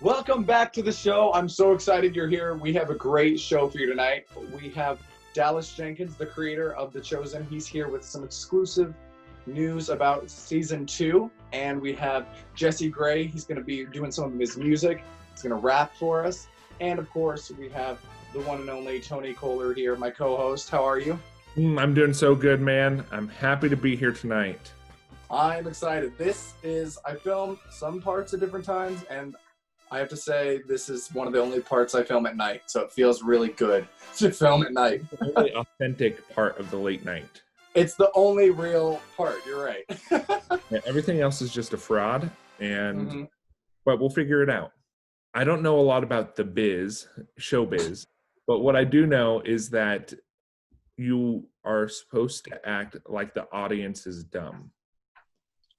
Welcome back to the show. I'm so excited you're here. We have a great show for you tonight. We have Dallas Jenkins, the creator of The Chosen. He's here with some exclusive news about season 2. And we have Jesse Gray. He's going to be doing some of his music. He's going to rap for us. And of course, we have the one and only Tony Kohler here, my co-host. How are you? I'm doing so good, man. I'm happy to be here tonight. I'm excited. I filmed some parts at different times, and I have to say, this is one of the only parts I film at night, so it feels really good to film at night. It's a really authentic part of the late night. It's the only real part, you're right. Yeah, everything else is just a fraud, but we'll figure it out. I don't know a lot about the showbiz, but what I do know is that you are supposed to act like the audience is dumb.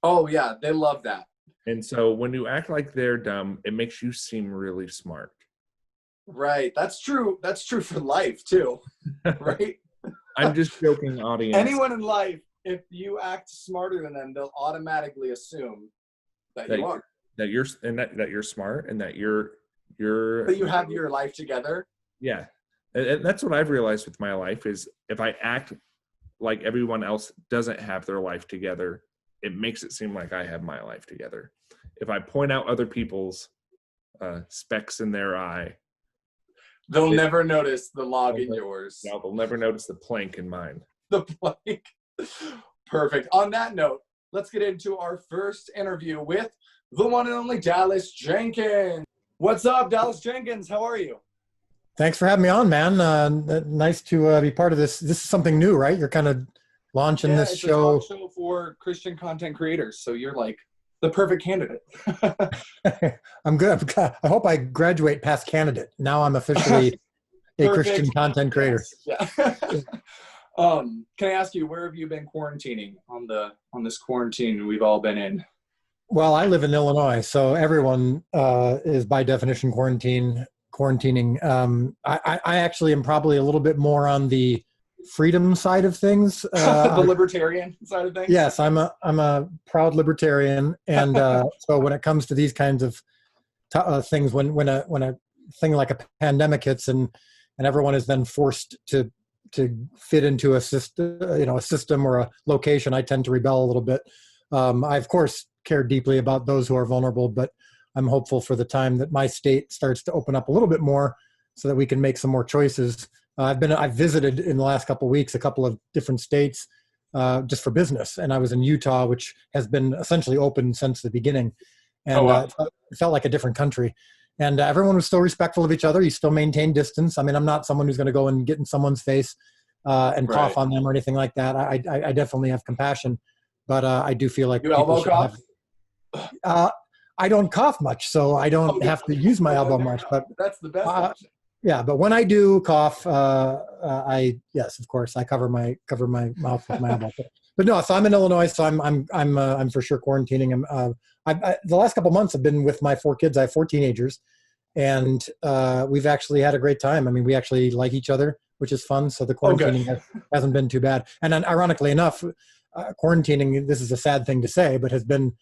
Oh, yeah, they love that. And so when you act like they're dumb, it makes you seem really smart. Right. That's true. That's true for life, too. Right? I'm just joking, audience. Anyone in life, if you act smarter than them, they'll automatically assume that you are. That you're smart and that that you have your life together. Yeah. And that's what I've realized with my life is if I act like everyone else doesn't have their life together, it makes it seem like I have my life together. If I point out other people's specks in their eye, they'll never notice the log in yours. No, they'll never notice the plank in mine. The plank. Perfect. On that note, let's get into our first interview with the one and only Dallas Jenkins. What's up, Dallas Jenkins? How are you? Thanks for having me on, man. Nice to be part of this. This is something new, right? You're kind of launching this show. It's a talk show for Christian content creators. So you're like the perfect candidate. I'm good. I hope I graduate past candidate. Now I'm officially a Christian content creator. Yes. Yeah. Can I ask you, where have you been quarantining on this quarantine we've all been in? Well, I live in Illinois, so everyone is by definition quarantining. I actually am probably a little bit more on the freedom side of things. The libertarian side of things? Yes, I'm a proud libertarian. And so when it comes to these kinds of things, when a thing like a pandemic hits and everyone is then forced to fit into a system or a location, I tend to rebel a little bit. I, of course, care deeply about those who are vulnerable, but I'm hopeful for the time that my state starts to open up a little bit more so that we can make some more choices. I've visited in the last couple of weeks a couple of different states just for business, and I was in Utah, which has been essentially open since the beginning, and it felt like a different country. And everyone was still respectful of each other. You still maintain distance. I mean, I'm not someone who's going to go and get in someone's face and cough on them or anything like that. I definitely have compassion, but I do feel like you elbow cough. I don't cough much, so I don't have to use my elbow much. But that's the best option. Yeah, but when I do cough, yes, of course, I cover my mouth with my elbow. But no, so I'm in Illinois, so I'm for sure quarantining. The last couple of months have been with my 4 kids. I have 4 teenagers, and we've actually had a great time. I mean, we actually like each other, which is fun. So the quarantining hasn't been too bad. And then, ironically enough, quarantining, this is a sad thing to say, but has been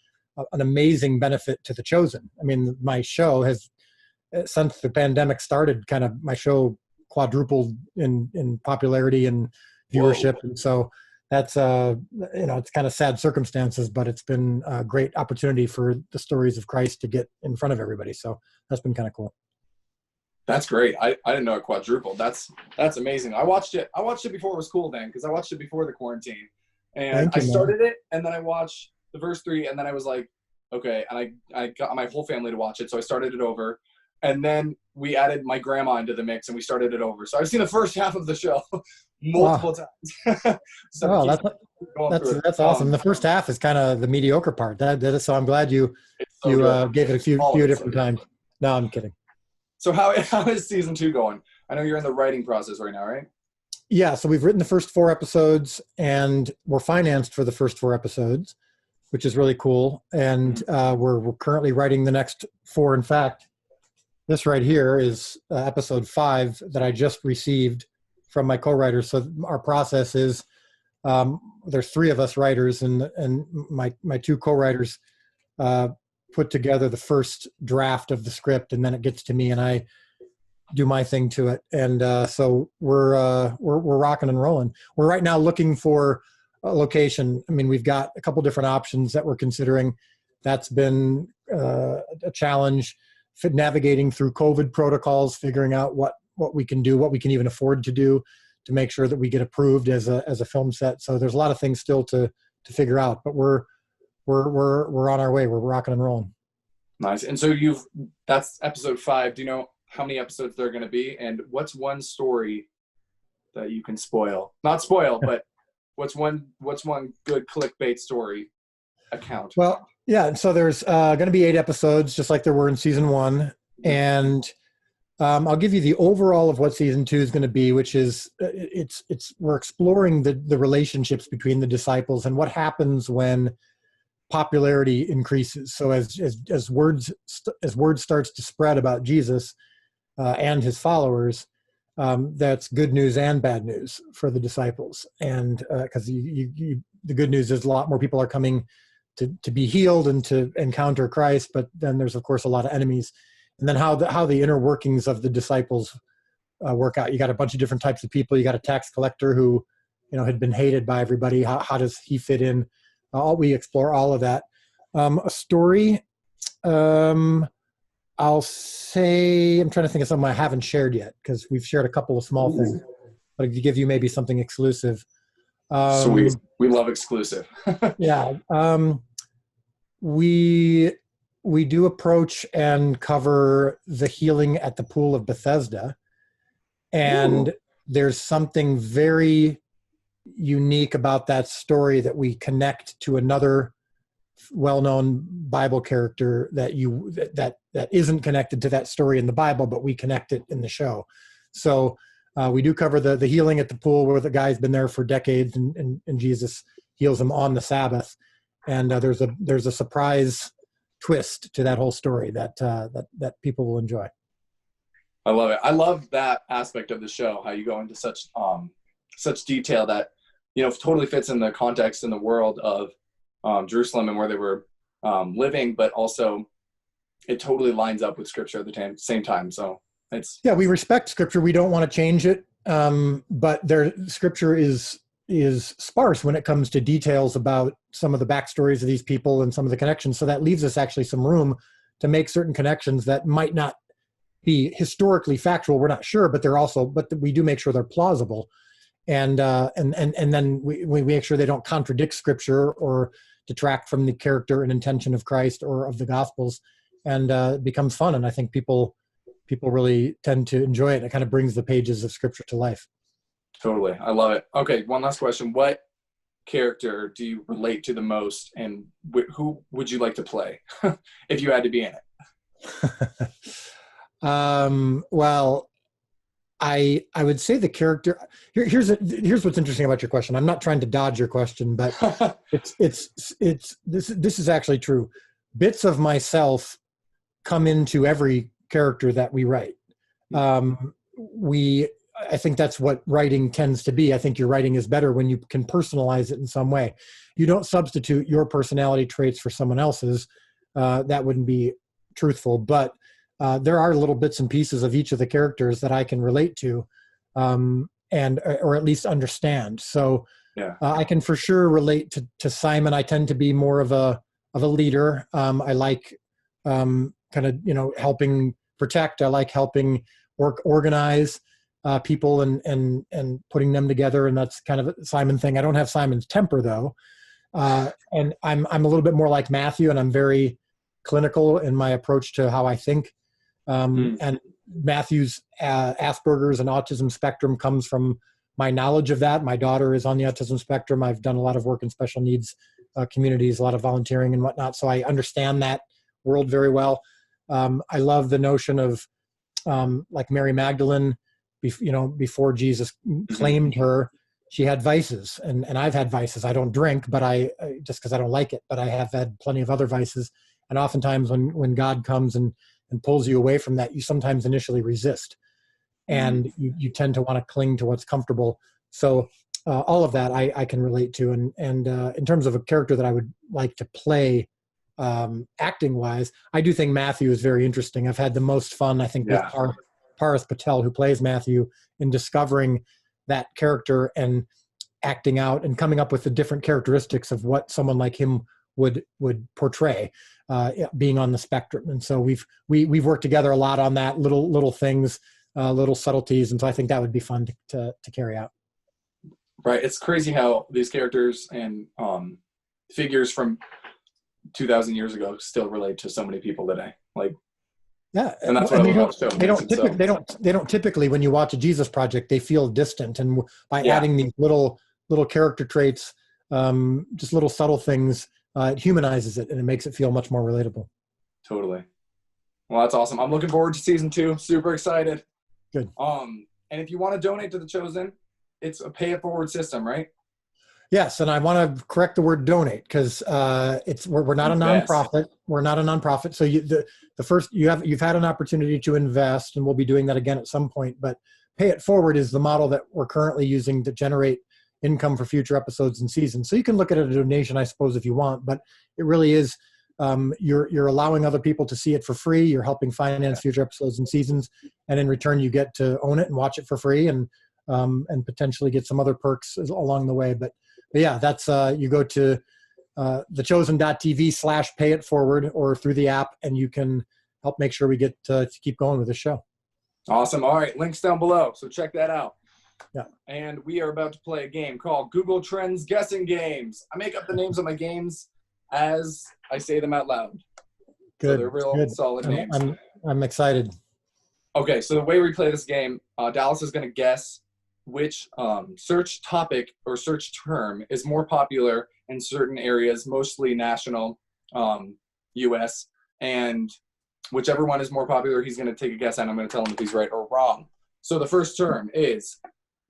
an amazing benefit to The Chosen. I mean, my show has, since the pandemic started, kind of my show quadrupled in popularity and viewership. Whoa. And so that's, it's kind of sad circumstances, but it's been a great opportunity for the stories of Christ to get in front of everybody. So that's been kind of cool. That's great. I didn't know it quadrupled. That's amazing. I watched it before it was cool then, because I watched it before the quarantine. And I started it, and then I watched the first 3, and then I was like, okay, and I got my whole family to watch it, so I started it over. And then we added my grandma into the mix, and we started it over. So I've seen the first half of the show multiple times. So that's awesome. The first half is kind of the mediocre part. So I'm glad you gave it a few different times. No, I'm kidding. So how is season 2 going? I know you're in the writing process right now, right? Yeah, so we've written the first 4 episodes, and we're financed for the first 4 episodes, which is really cool. And we're currently writing the next 4. In fact, this right here is episode 5 that I just received from my co-writers. So our process is there's 3 of us writers, and my 2 co-writers put together the first draft of the script, and then it gets to me, and I do my thing to it. And so we're rocking and rolling. We're right now looking for a location. I mean, we've got a couple different options that we're considering. That's been a challenge, navigating through COVID protocols, figuring out what we can do, what we can even afford to do to make sure that we get approved as a film set. So there's a lot of things still to figure out, but we're on our way. We're rocking and rolling. Nice. And so that's episode 5. Do you know how many episodes there are going to be? And what's one story that you can spoil? Not spoil, but what's one good clickbait story account? Well, yeah. So there's going to be 8 episodes, just like there were in season 1. And I'll give you the overall of what season 2 is going to be, which is we're exploring the relationships between the disciples and what happens when popularity increases. So as word starts to spread about Jesus and his followers, that's good news and bad news for the disciples. And because the good news is a lot more people are coming to be healed and to encounter Christ, but then there's of course a lot of enemies. And then how the inner workings of the disciples work out. You got a bunch of different types of people. You got a tax collector who, had been hated by everybody. How does he fit in? We explore all of that. A story, I'll say, I'm trying to think of something I haven't shared yet, because we've shared a couple of small things, but to give you maybe something exclusive. Sweet. We love exclusive. Yeah. We do approach and cover the healing at the Pool of Bethesda. And there's something very unique about that story that we connect to another well-known Bible character that isn't connected to that story in the Bible, but we connect it in the show. So we do cover the healing at the pool, where the guy's been there for decades, and Jesus heals him on the Sabbath. And there's a surprise twist to that whole story that people will enjoy. I love it. I love that aspect of the show, how you go into such detail that totally fits in the context in the world of Jerusalem and where they were living, but also it totally lines up with Scripture at the same time. So we respect Scripture. We don't want to change it, but Scripture is sparse when it comes to details about some of the backstories of these people and some of the connections. So that leaves us actually some room to make certain connections that might not be historically factual. We're not sure, but we do make sure they're plausible. And then we make sure they don't contradict Scripture or detract from the character and intention of Christ or of the Gospels. And it becomes fun. And I think people really tend to enjoy it. It kind of brings the pages of Scripture to life. Totally. I love it. Okay, one last question. What character do you relate to the most, and who would you like to play if you had to be in it? Well, I would say the character. Here's what's interesting about your question. I'm not trying to dodge your question, but this is actually true. Bits of myself come into every character that we write. I think that's what writing tends to be. I think your writing is better when you can personalize it in some way. You don't substitute your personality traits for someone else's. That wouldn't be truthful, but there are little bits and pieces of each of the characters that I can relate to, or at least understand. So I can for sure relate to Simon. I tend to be more of a leader. I like kind of helping protect. I like helping organize people and putting them together, and that's kind of a Simon thing. I don't have Simon's temper though, and I'm a little bit more like Matthew, and I'm very clinical in my approach to how I think. And Matthew's Asperger's and autism spectrum comes from my knowledge of that. My daughter is on the autism spectrum. I've done a lot of work in special needs communities, a lot of volunteering and whatnot, so I understand that world very well. I love the notion of like Mary Magdalene. Before Jesus claimed her, she had vices, and I've had vices. I don't drink, but I just because I don't like it, but I have had plenty of other vices. And oftentimes when God comes and pulls you away from that, you sometimes initially resist, and you tend to want to cling to what's comfortable. So all of that I can relate to. And in terms of a character that I would like to play, acting wise. I do think Matthew is very interesting. I've had the most fun, I think, with Paras Patel, who plays Matthew, in discovering that character and acting out and coming up with the different characteristics of what someone like him would portray, being on the spectrum. And so we've worked together a lot on that, little things, little subtleties. And so I think that would be fun to carry out. Right. It's crazy how these characters and figures from 2,000 years ago still relate to so many people today. Like, yeah, and that's what I love about they don't typically, when you watch a Jesus Project, they feel distant. And by adding these little character traits, just little subtle things, it humanizes it and it makes it feel much more relatable. Totally. Well, that's awesome. I'm looking forward to season 2. Super excited. Good. And if you want to donate to The Chosen, it's a pay it forward system, right? Yes, and I want to correct the word donate, because we're not a nonprofit. We're not a nonprofit. So you've had an opportunity to invest, and we'll be doing that again at some point. But pay it forward is the model that we're currently using to generate income for future episodes and seasons. So you can look at it as a donation, I suppose, if you want, but it really is, you're allowing other people to see it for free. You're helping finance future episodes and seasons, and in return, you get to own it and watch it for free, and potentially get some other perks along the way. But yeah, that's you go to thechosen.tv/pay it forward or through the app, and you can help make sure we get to keep going with the show. Awesome. All right, links down below, so check that out. Yeah. And we are about to play a game called Google Trends Guessing Games. I make up the names of my games as I say them out loud. Good. So they're real solid names. I'm excited. Okay, so the way we play this game, Dallas is going to guess which search topic or search term is more popular in certain areas, mostly national, U.S., and whichever one is more popular, he's going to take a guess, and I'm going to tell him if he's right or wrong. So the first term is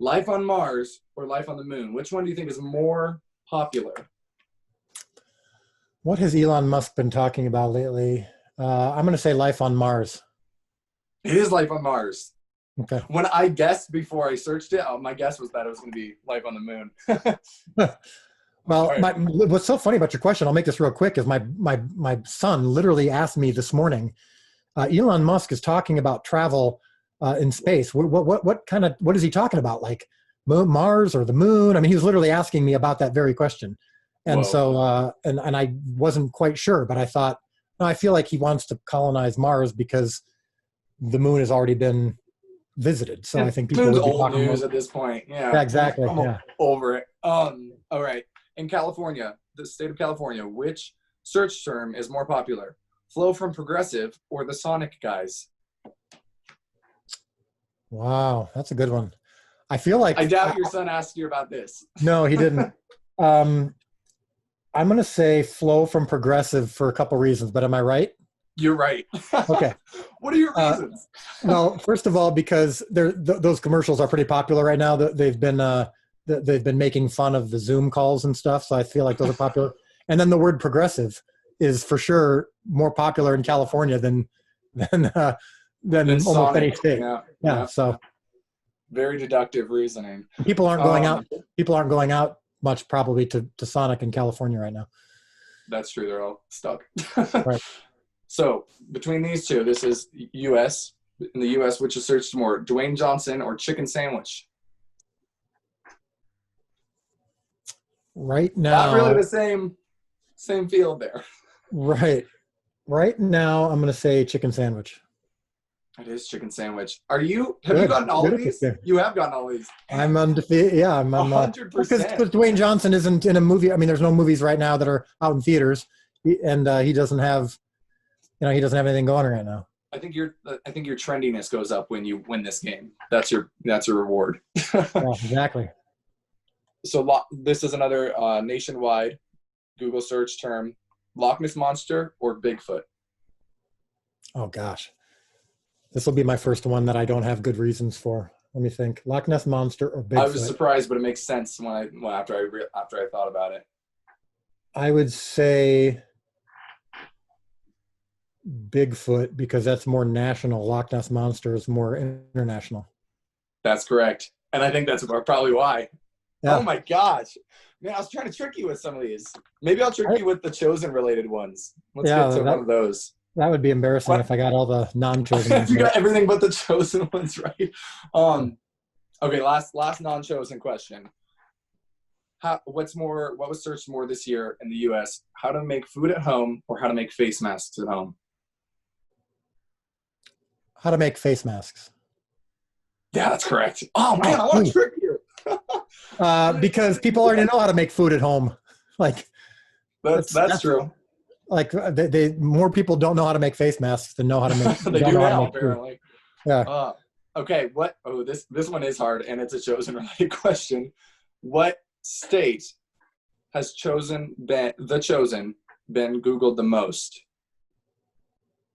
life on Mars or life on the moon. Which one do you think is more popular? What has Elon Musk been talking about lately? I'm going to say life on Mars. It is life on Mars. Okay. When I guessed before I searched it, my guess was that it was going to be life on the moon. Well, right. What's so funny about your question, I'll make this real quick, is my son literally asked me this morning, Elon Musk is talking about travel in space. What is he talking about? Like Mars or the moon? I mean, he was literally asking me about that very question. And Whoa. so, and I wasn't quite sure, but I thought, no, I feel like he wants to colonize Mars because the moon has already been visited. So I think people would be old talking news about, at this point. Yeah, exactly. I'm over it. All right. In California, the state of California, which search term is more popular? Flow from Progressive or the Sonic guys? Wow, that's a good one. I feel like I doubt your son asked you about this. No, he didn't. I'm going to say Flow from Progressive for a couple reasons, but am I right? You're right. Okay. What are your reasons? Well, first of all, because those commercials are pretty popular right now. They've been making fun of the Zoom calls and stuff, so I feel like those are popular. And then the word progressive is for sure more popular in California than almost Sonic. any state. Yeah. So very deductive reasoning. People aren't going out. People aren't going out much probably to Sonic in California right now. That's true. They're all stuck. Right. So between these two, this is U.S. In the U.S., which is searched more, Dwayne Johnson or chicken sandwich? Right now, not really the same field there. Right now, I'm going to say chicken sandwich. It is chicken sandwich. Have you gotten all of these? You have gotten all of these. I'm undefeated. Yeah, I'm 100%. Because Dwayne Johnson isn't in a movie. I mean, there's no movies right now that are out in theaters, and he doesn't have anything going right now. I think your trendiness goes up when you win this game. That's your reward. Yeah, exactly. So this is another nationwide Google search term: Loch Ness Monster or Bigfoot? Oh gosh, this will be my first one that I don't have good reasons for. Let me think: Loch Ness Monster or Bigfoot. I was surprised, but it makes sense after I thought about it. I would say Bigfoot because that's more national. Loch Ness Monster is more international. That's correct, and I think that's probably why. Yeah. Oh my gosh, Man, I was trying to trick you with some of these. Maybe I'll trick you with the Chosen related ones. Let's get to one of those. That would be embarrassing if I got all the non-chosen ones. If you got everything but the chosen ones right. Okay, last non-chosen question. What was searched more this year in the US? How to make food at home or how to make face masks at home? How to make face masks. Yeah, that's correct. Oh man, I want to trick you. Because people already know how to make food at home. Like that's true. Like more people don't know how to make face masks than know how to make. They do now, apparently. Yeah. Okay. This one is hard, and it's a chosen related question. What state has been Googled the most?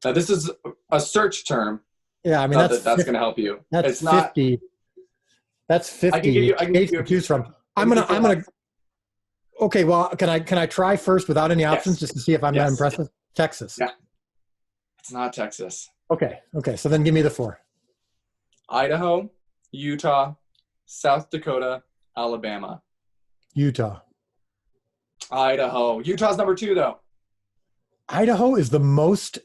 Now this is a search term. Yeah, I mean that's going to help you. That's 50. That's 50 I can give you to choose from. I'm gonna. Okay, well, can I try first without any options just to see if I'm not impressed with Texas? Yeah, it's not Texas. Okay. So then give me the 4. Idaho, Utah, South Dakota, Alabama. Utah. Idaho. Utah's number 2 though. Idaho is the most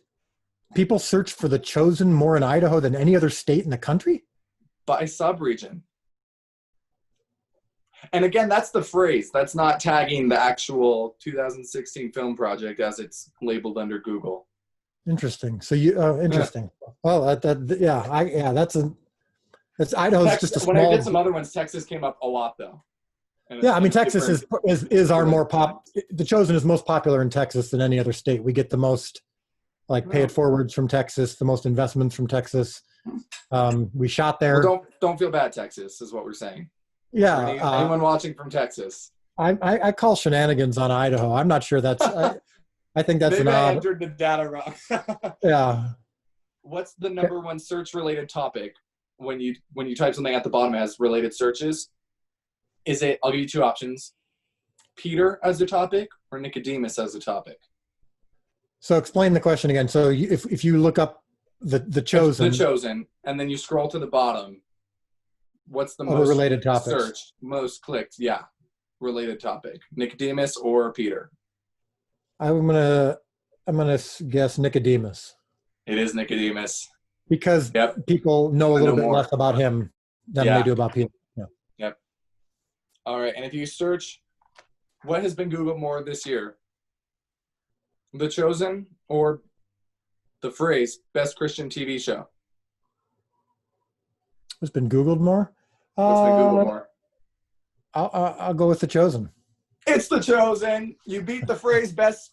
people search for the chosen more in Idaho than any other state in the country? By subregion. And again, that's the phrase. That's not tagging the actual 2016 film project as it's labeled under Google. Interesting. So interesting. Well, that's Idaho's Texas, just a small. When I did some other ones, Texas came up a lot though. Yeah, I mean Texas is our more The Chosen is most popular in Texas than any other state. We get the most pay it forwards from Texas, the most investments from Texas. We shot there. Well, don't feel bad, Texas, is what we're saying. Yeah. Anyone watching from Texas? I call shenanigans on Idaho. I'm not sure that's. I think that's Maybe an odd. I entered the data wrong. Yeah. What's the number one search related topic when you type something at the bottom as related searches? Is it? I'll give you 2 options: Peter as the topic or Nicodemus as the topic. So explain the question again. So if you look up the chosen, and then you scroll to the bottom, what's the most related topics searched, most clicked? Yeah, related topic: Nicodemus or Peter. I'm gonna guess Nicodemus. It is Nicodemus because people know a little bit less about him than they do about Peter. Yeah. Yep. All right, and if you search, what has been Googled more this year? The Chosen or the phrase "best Christian TV show"? What's been Googled more? What's been Googled more? I'll go with The Chosen. It's The Chosen. You beat the phrase best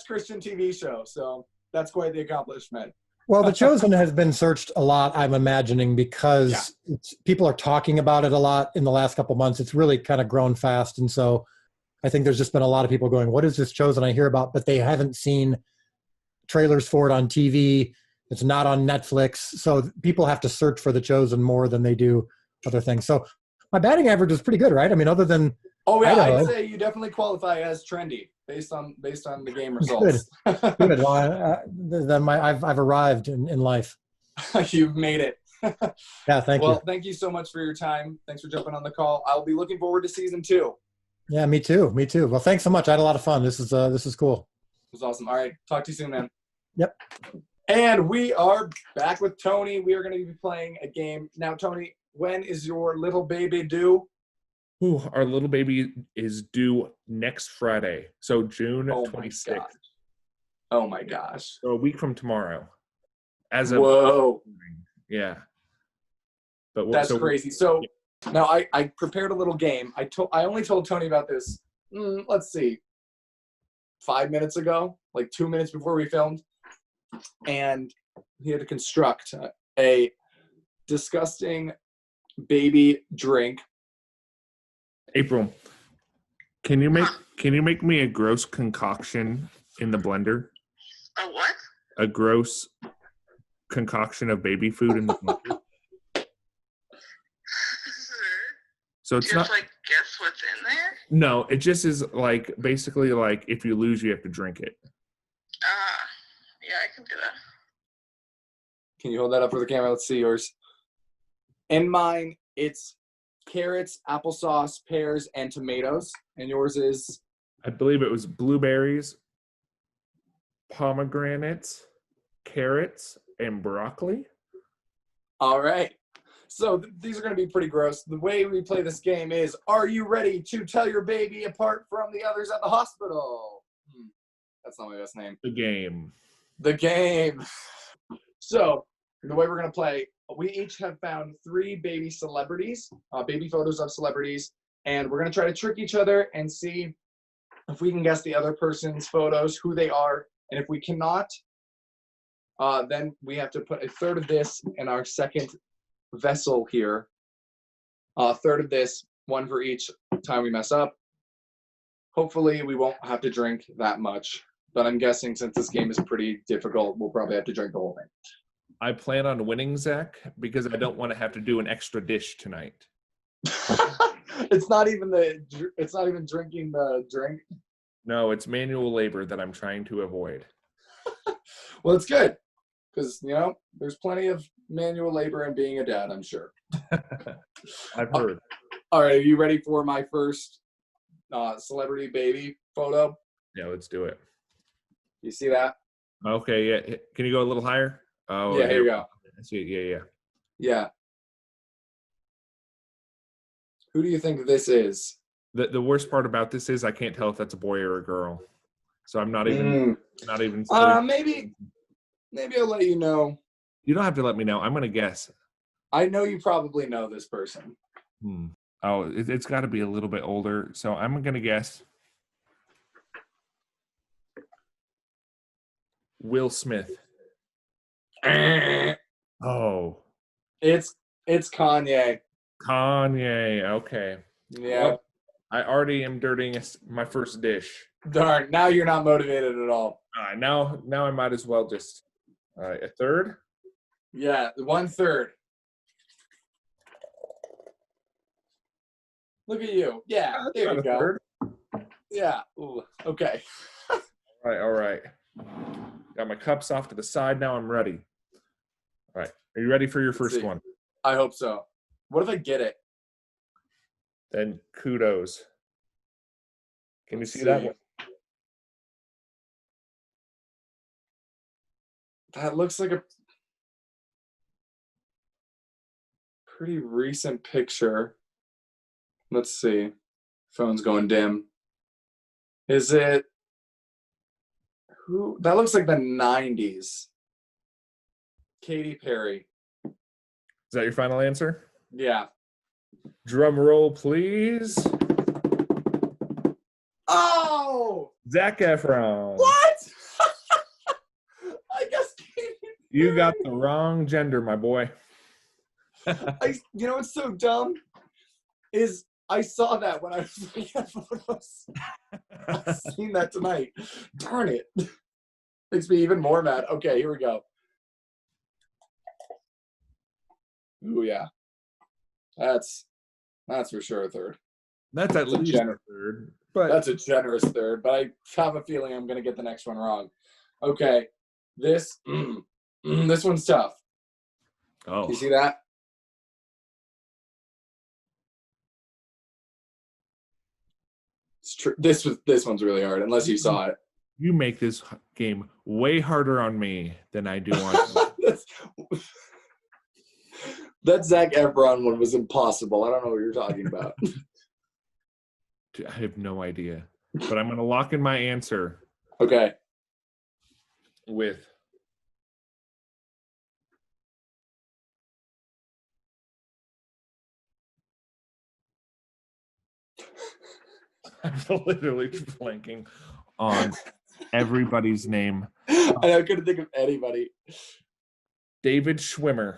Christian TV show. So that's quite the accomplishment. Well, The Chosen has been searched a lot, I'm imagining, because people are talking about it a lot in the last couple months. It's really kind of grown fast. And so I think there's just been a lot of people going, what is this Chosen I hear about? But they haven't seen trailers for it on TV. It's not on Netflix. So people have to search for The Chosen more than they do other things. So my batting average is pretty good, right? I mean, other than Idaho, I'd say you definitely qualify as trendy based on the game results. Good. Well, then I've arrived in life. You've made it. Yeah, thank you. Well, thank you so much for your time. Thanks for jumping on the call. I'll be looking forward to season 2. Yeah, me too. Well, thanks so much. I had a lot of fun. This is cool. It was awesome. All right, talk to you soon, man. Yep. And we are back with Tony. We are going to be playing a game now. Tony, when is your little baby due? Ooh, our little baby is due next Friday, so June 26th. Oh my gosh! So a week from tomorrow. Whoa! Yeah, but that's crazy. So now I prepared a little game. I only told Tony about this. Let's see, 5 minutes ago, like 2 minutes before we filmed, and he had to construct a disgusting baby drink. April, can you make me a gross concoction in the blender? A what? A gross concoction of baby food in the blender. So it's not like guess what's in there? No, it just is like basically like if you lose, you have to drink it. Yeah, I can do that. Can you hold that up for the camera? Let's see yours. In mine, it's carrots, applesauce, pears, and tomatoes. And yours is? I believe it was blueberries, pomegranates, carrots, and broccoli. All right. So these are going to be pretty gross. The way we play this game is, are you ready to tell your baby apart from the others at the hospital? That's not my best name. The game. The game. So the way we're going to play, we each have found 3 baby celebrities, baby photos of celebrities, and we're going to try to trick each other and see if we can guess the other person's photos, who they are, and if we cannot, then we have to put a third of this in our second vessel here. A third of this, one for each time we mess up. Hopefully we won't have to drink that much, but I'm guessing since this game is pretty difficult, we'll probably have to drink the whole thing. I plan on winning, Zach, because I don't want to have to do an extra dish tonight. It's not even drinking the drink. No, it's manual labor that I'm trying to avoid. Well, it's good because, there's plenty of manual labor in being a dad, I'm sure. I've heard. All right, are you ready for my first celebrity baby photo? Yeah, let's do it. You see that? Okay, yeah. Can you go a little higher? Oh, Yeah, here you go. I see it. Yeah. Yeah. Who do you think this is? The worst part about this is I can't tell if that's a boy or a girl. So I'm not even Maybe I'll let you know. You don't have to let me know. I'm gonna guess. I know you probably know this person. Oh, it's got to be a little bit older. So I'm gonna guess Will Smith. Oh, It's Kanye. Kanye. Okay. Yeah. Well, I already am dirtying my first dish. Darn. Now you're not motivated at all. Now I might as well just a third. Yeah, 1/3. Look at you. Yeah, there you go. Third. Yeah. Ooh, okay. All right. Got my cups off to the side. Now I'm ready. All right. Are you ready for your first one? I hope so. What if I get it? Then kudos. Can Let's you see that one? That looks like a pretty recent picture. Let's see. Phone's going dim. Is it who? That looks like the 90s. Katy Perry. Is that your final answer? Yeah. Drum roll, please. Oh! Zac Efron. What? I guess Katy You got the wrong gender, my boy. You know what's so dumb? Is I saw that when I was looking at photos. I've seen that tonight. Darn it. Makes me even more mad. Okay, here we go. Ooh, yeah. That's for sure a third. That's at least a third. But That's a generous third, but I have a feeling I'm going to get the next one wrong. Okay, this one's tough. Oh, You see that? It's true. This one's really hard, unless you saw it. you make this game way harder on me than I do on you. That Zac Efron one was impossible. I don't know what you're talking about. I have no idea. But I'm going to lock in my answer Okay. with I'm literally blanking on everybody's name. I couldn't think of anybody. David Schwimmer.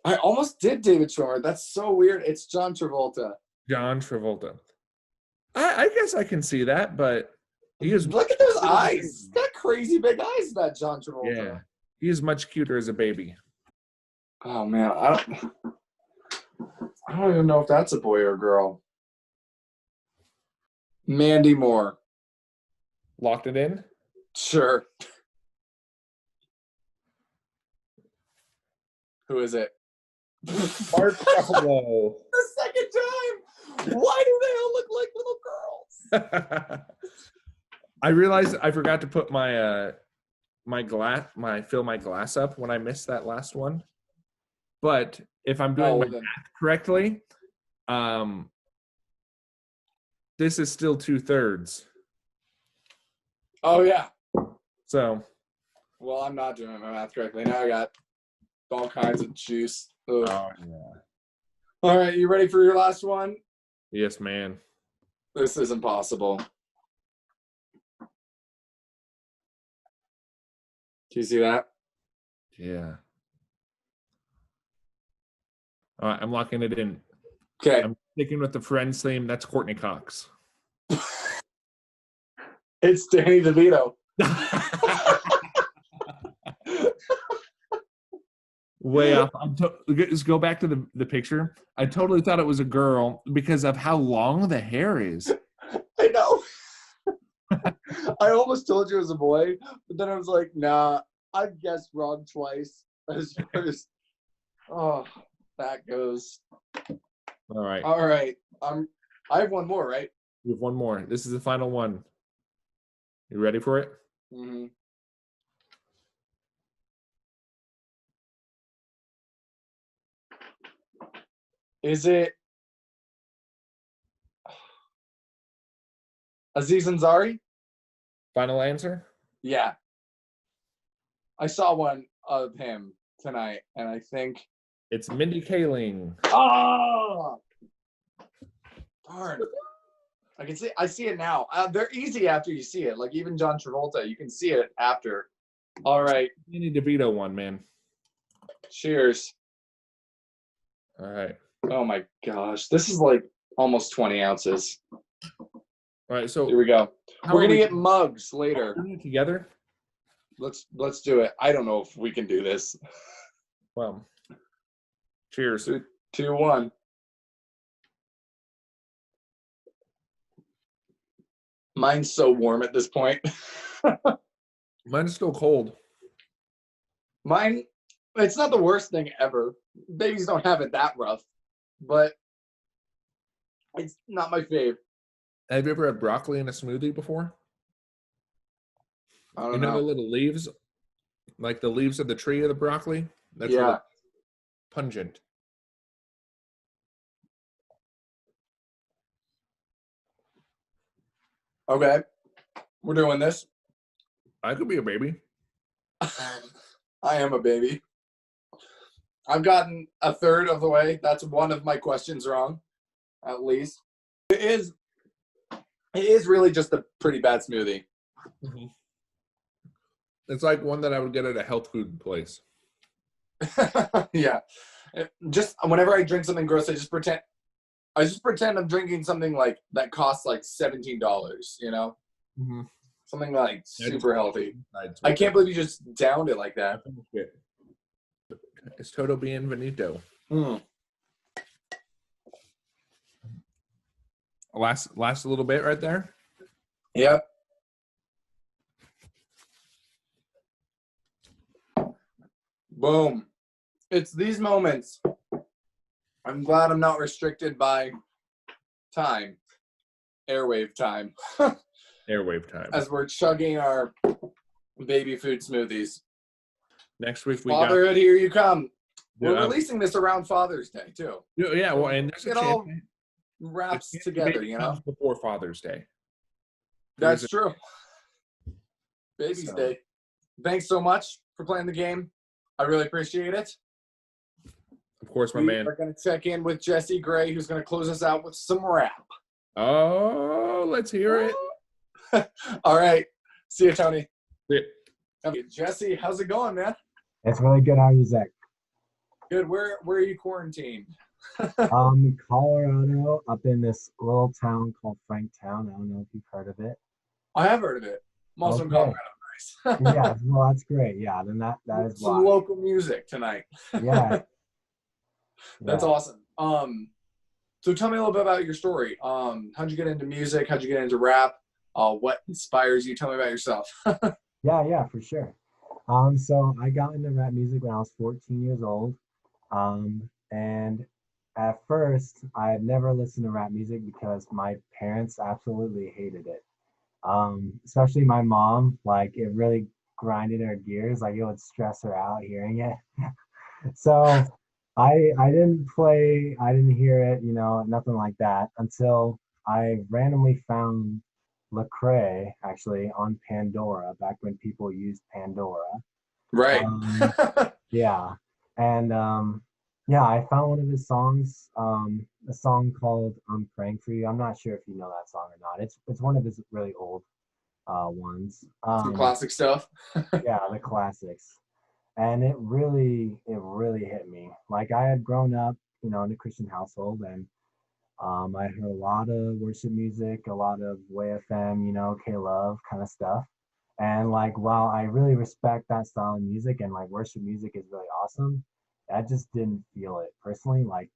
I almost did David Schwimmer. That's so weird. It's John Travolta. John Travolta. I guess I can see that, but he is. Look at those eyes. He's got crazy big eyes, that John Travolta. Yeah, he is much cuter as a baby. Oh man, I don't even know if that's a boy or a girl. Mandy Moore. Locked it in. Sure. Who is it? Mark Ruffalo. The second Why do they all look like little girls? I realized I forgot to put my fill my glass up when I missed that last one. But if I'm doing my math correctly, this is still 2/3. Oh yeah. So. Well, I'm not doing my math correctly. Now I got all kinds of juice. Ugh. Oh yeah. All right, you ready for your last one? Yes, man. This is impossible. Do you see that? Yeah. All right, I'm locking it in. Okay. I'm sticking with the Friends theme. That's Courtney Cox. It's Danny DeVito. Way off. Just go back to the picture. I totally thought it was a girl because of how long the hair is. I know. I almost told you it was a boy, but then I was like, nah, I guessed wrong twice. As far as, oh, that goes. All right. All right. I have one more, right? We have one more. This is the final one. You ready for it? Mm-hmm. Is it Aziz Ansari? Final answer? Yeah. I saw one of him tonight, and I think It's Mindy Kaling. oh darn. I see it now. They're easy after you see it. Like even John Travolta, you can see it after. All right. Danny DeVito one, man. Cheers. All right. Oh my gosh. This is like almost 20 ounces. All right. So Here we go. how We're are gonna we get mugs later. doing it together? Let's do it. I don't know if we can do this. Well, cheers. 3, 2, 1. Mine's so warm at this point. Mine's still cold. Mine, it's not the worst thing ever. Babies don't have it that rough, but it's not my fave. Have you ever had broccoli in a smoothie before? I don't You know know. the little leaves? Like the leaves of the tree of the broccoli? That's Yeah. really pungent. Okay. We're doing this. I could be a baby. I am a baby. I've gotten a third of the way. That's one of my questions wrong, at least. It is really just a pretty bad smoothie. Mm-hmm. It's like one that I would get at a health food place. Yeah. Just whenever I drink something gross, I just pretend I'm drinking something like that costs like $17, you know? Mm-hmm. Something like super healthy. That's I can't believe you just downed it like that. It's Toto Bienvenido. Mm. Last a little bit right there. Yep. Boom. It's these moments. I'm glad I'm not restricted by time, airwave time, Airwave time. as we're chugging our baby food smoothies. Next week we Fatherhood, here you come. We're Yeah. releasing this around Father's Day, too. Yeah, well, and there's a It all chance wraps the together, baby you know? comes before Father's Day. That's true. Baby's So. Day. Thanks so much for playing the game. I really appreciate it. Of course, my We man. are going to check in with Jesse Gray, who's going to close us out with some rap. Oh, let's hear it. All right. See you, Tony. Yeah. Okay, Jesse, how's it going, man? It's really good. How are you, Zach? Good. Where are you quarantined? Colorado, up in this little town called Franktown. I don't know if you've heard of it. I have heard of it. I'm also in Okay. Colorado. Nice. Yeah, well, that's great. Yeah, then that is Some why. local music tonight. Yeah. That's Yeah. awesome. So tell me a little bit about your story. How'd you get into music? How'd you get into rap? What inspires you? Tell me about yourself. Yeah, for sure. So I got into rap music when I was 14 years old. And at first, I had never listened to rap music because my parents absolutely hated it. Especially my mom, like it really grinded her gears, like it would stress her out hearing it. So I didn't hear it, nothing like that until I randomly found Lecrae actually on Pandora back when people used Pandora. Right. Um, yeah, and yeah, I found one of his songs, a song called "I'm Praying for You." I'm not sure if you know that song or not. It's one of his really old ones. Some classic stuff. Yeah, the classics. And it really hit me. Like I had grown up, in a Christian household, and I heard a lot of worship music, a lot of Way FM, K Love kind of stuff. And like, while I really respect that style of music and like worship music is really awesome, I just didn't feel it personally. Like,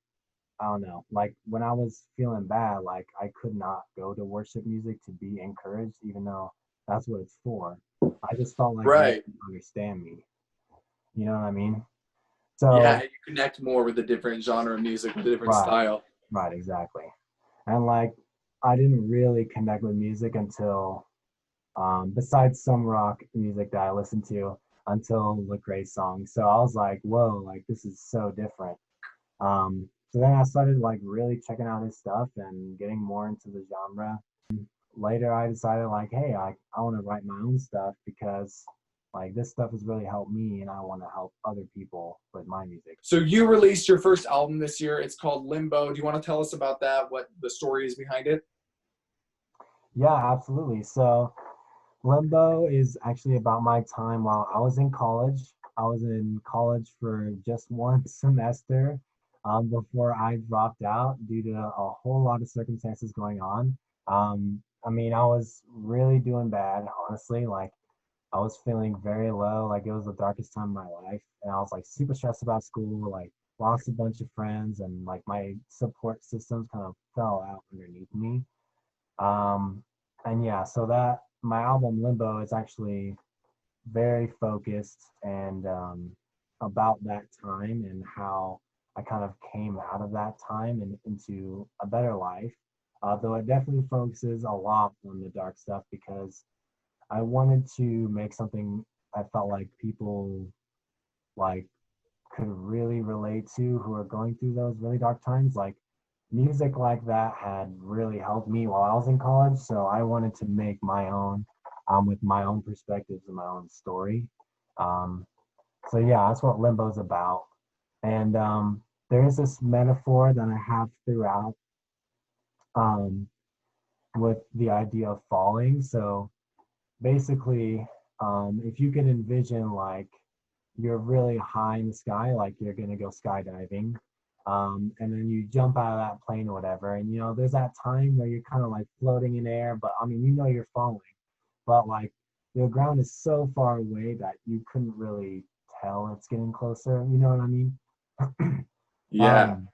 I don't know, like when I was feeling bad, like I could not go to worship music to be encouraged, even though that's what it's for. I just felt like they Right. didn't understand me. You know what I mean? Yeah, So, you connect more with a different genre of music, with a different right, style. right, exactly. And like, I didn't really connect with music until, besides some rock music that I listened to, until Lecrae's song. So I was like, whoa, like this is so different. So then I started like really checking out his stuff and getting more into the genre. Later, I decided like, hey, I want to write my own stuff because like this stuff has really helped me and I want to help other people with my music. So you released your first album this year. It's called Limbo. Do you want to tell us about that? What the story is behind it? Yeah, absolutely. So Limbo is actually about my time while I was in college. I was in college for just one semester before I dropped out due to a whole lot of circumstances going on. I mean, I was really doing bad, honestly. Like, I was feeling very low. Like, it was the darkest time of my life. And I was like super stressed about school, like, lost a bunch of friends, and like my support systems kind of fell out underneath me. Um, and yeah, so that my album Limbo is actually very focused and about that time and how I kind of came out of that time and into a better life. Though it definitely focuses a lot on the dark stuff because I wanted to make something I felt like people like could really relate to who are going through those really dark times. Like music like that had really helped me while I was in college. So I wanted to make my own with my own perspectives and my own story. Um, so yeah, that's what Limbo's about. And there is this metaphor that I have throughout um, with the idea of falling. So basically, if you can envision like you're really high in the sky, like you're gonna go skydiving, and then you jump out of that plane or whatever, and there's that time where you're kind of like floating in air, but I mean, you're falling, but like the ground is so far away that you couldn't really tell it's getting closer. You know what I mean? Yeah. um,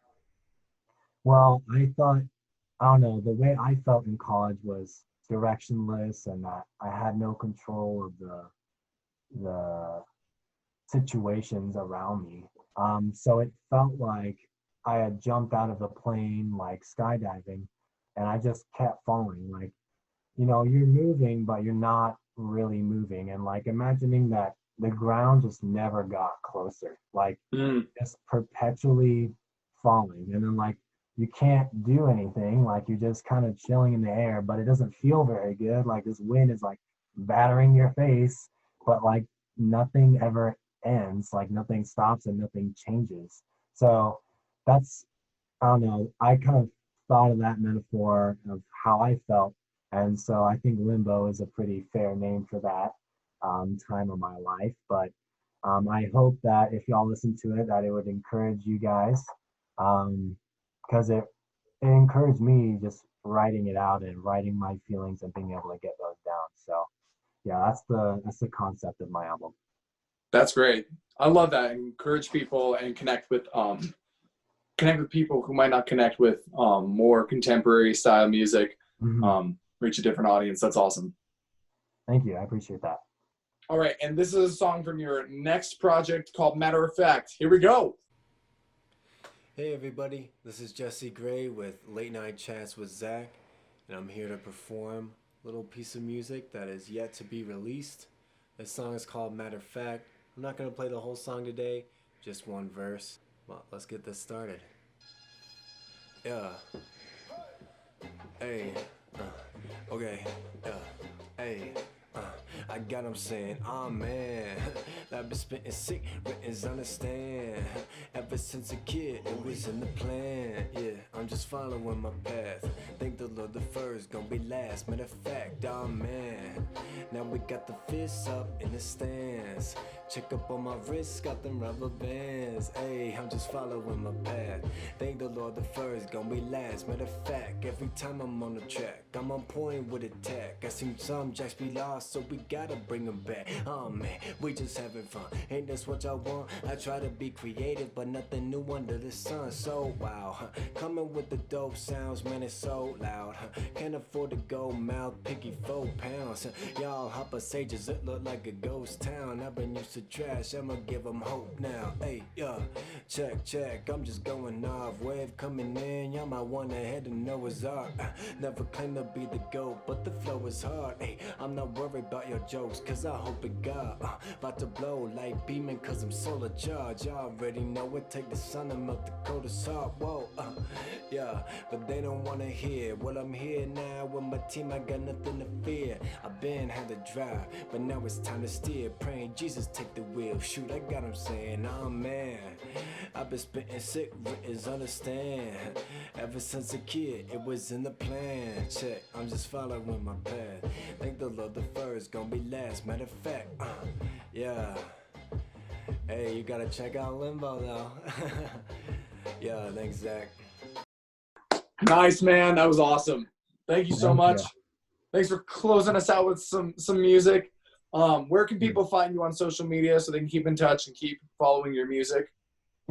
well, I don't know, the way I felt in college was directionless and that I had no control of the situations around me. So it felt like I had jumped out of the plane, like skydiving, and I just kept falling. Like, you're moving, but you're not really moving. And like imagining that the ground just never got closer, like Mm. just perpetually falling. And then like you can't do anything, like you're just kind of chilling in the air, but it doesn't feel very good. Like this wind is like battering your face, but like nothing ever ends, like nothing stops and nothing changes. So that's, I don't know, I kind of thought of that metaphor of how I felt. And so I think limbo is a pretty fair name for that time of my life. But I hope that if y'all listen to it, that it would encourage you guys, because it encouraged me just writing it out and writing my feelings and being able to get those down. So yeah, that's the concept of my album. That's great. I love that. Encourage people and connect with people who might not connect with more contemporary style music. Mm-hmm. Reach a different audience. That's awesome. Thank you. I appreciate that. All right, and this is a song from your next project called Matter of Fact. Here we go. Hey everybody, this is Jesse Gray with Late Night Chats with Zach, and I'm here to perform a little piece of music that is yet to be released. This song is called Matter of Fact. I'm not going to play the whole song today, just one verse. Well, let's get this started. Yeah. Hey. Okay. Yeah. Hey. I got 'em saying, oh man, I've been spitting sick, written's understand. Ever since a kid, it was in the plan. Yeah, I'm just following my path. Think the Lord the first, gonna be last. Matter of fact, oh man, now we got the fists up in the stands. Check up on my wrists, got them rubber bands. Hey, I'm just following my path. Think the Lord the first, gonna be last. Matter of fact, every time I'm on the track, I'm on point with attack. I seen some jacks be lost, so we gotta bring them back. Oh man, we just having fun. Ain't this what y'all want? I try to be creative, but nothing new under the sun. So wow, coming with the dope sounds, man, it's so loud. Can't afford to go mouth picky 4 pounds. Y'all hopper sages, it look like a ghost town. I've been used to trash, I'ma give them hope now. Hey, yeah, check, I'm just going off. Wave coming in, y'all might wanna head to Noah's Ark. Never claim to be the GOAT, but the flow is hard. Hey, I'm not worried about your jokes, cause I hope it got about to blow like beaming, cause I'm solar charged. Y'all already know it, take the sun and melt the coldest heart. Whoa, yeah, but they don't wanna hear. Well, I'm here now with my team, I got nothing to fear. I've been had to drive, but now it's time to steer. Praying Jesus take the wheel. Shoot, I got him saying, oh man, I've been spitting sick, written's understand. Ever since a kid, it was in the plan. Check, I'm just following my path. Think the Lord the first, gonna be last. Matter of fact, yeah. Hey, you gotta check out Limbo though. Yeah, thanks, Zach. Nice, man. That was awesome. Thank you so Thank much. you. Thanks for closing us out with some music. Where can people find you on social media so they can keep in touch and keep following your music?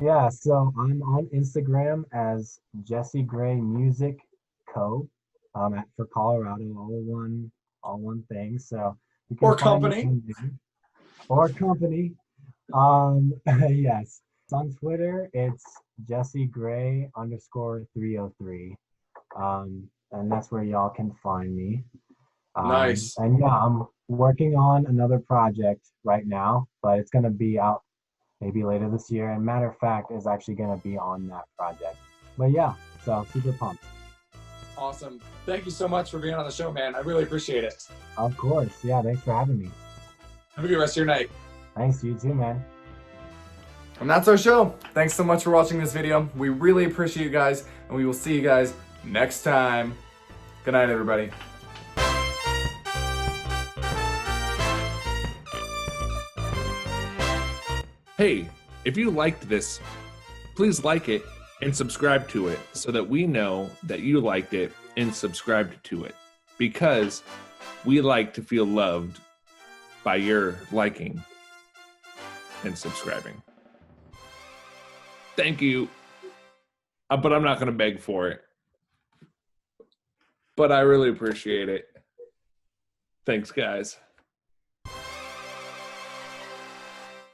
Yeah, so I'm on Instagram as Jesse Gray Music Co. For Colorado, all one thing. So you can Or find me company. on there. Or company. Yes. On Twitter, it's Jesse Gray _303. And that's where y'all can find me. Nice. And yeah, I'm working on another project right now, but it's gonna be out maybe later this year. And matter of fact, is actually gonna be on that project. But yeah, so super pumped. Awesome. Thank you so much for being on the show, man. I really appreciate it. Of course. Yeah, thanks for having me. Have a good rest of your night. Thanks, you too, man. And that's our show. Thanks so much for watching this video. We really appreciate you guys, and we will see you guys next time. Good night, everybody. Hey, if you liked this, please like it and subscribe to it so that we know that you liked it and subscribed to it, because we like to feel loved by your liking and subscribing. Thank you. But I'm not going to beg for it. But I really appreciate it. Thanks, guys.